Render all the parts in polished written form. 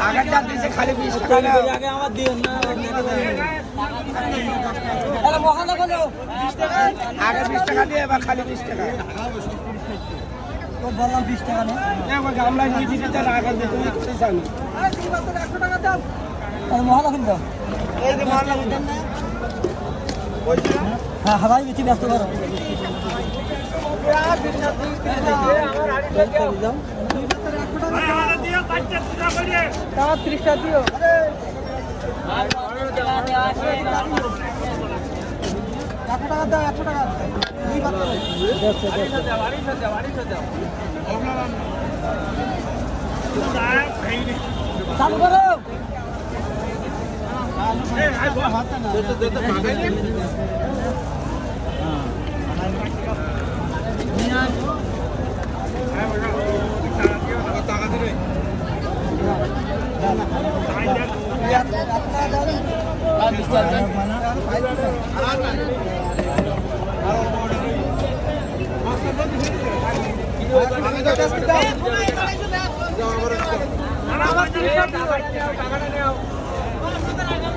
আগেরটা দিয়েছে খালি 20 টাকা আগে আমার দিও না আরে মহানা বলো 20 টাকা আগে 20 টাকা দিয়ে এবার খালি 20 টাকা তো বললাম 20 টাকা না দেখো গামলা নিয়ে দিতে আগে দিতে তুমি কিছু জানো আরে কি মাত্র 100 টাকা দাও আরে মহানা কিনতো এই যে মহানা কিনতেন না কইছি না হ্যাঁ হাওয়াই বেশি ব্যস্ত করো আমার আড়ি দাও দাও 30 টাকা দিও আরে 100 টাকা দাও 100 টাকা চালু করো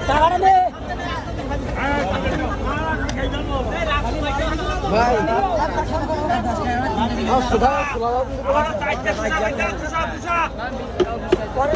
টাকাটা দে ভাই পরে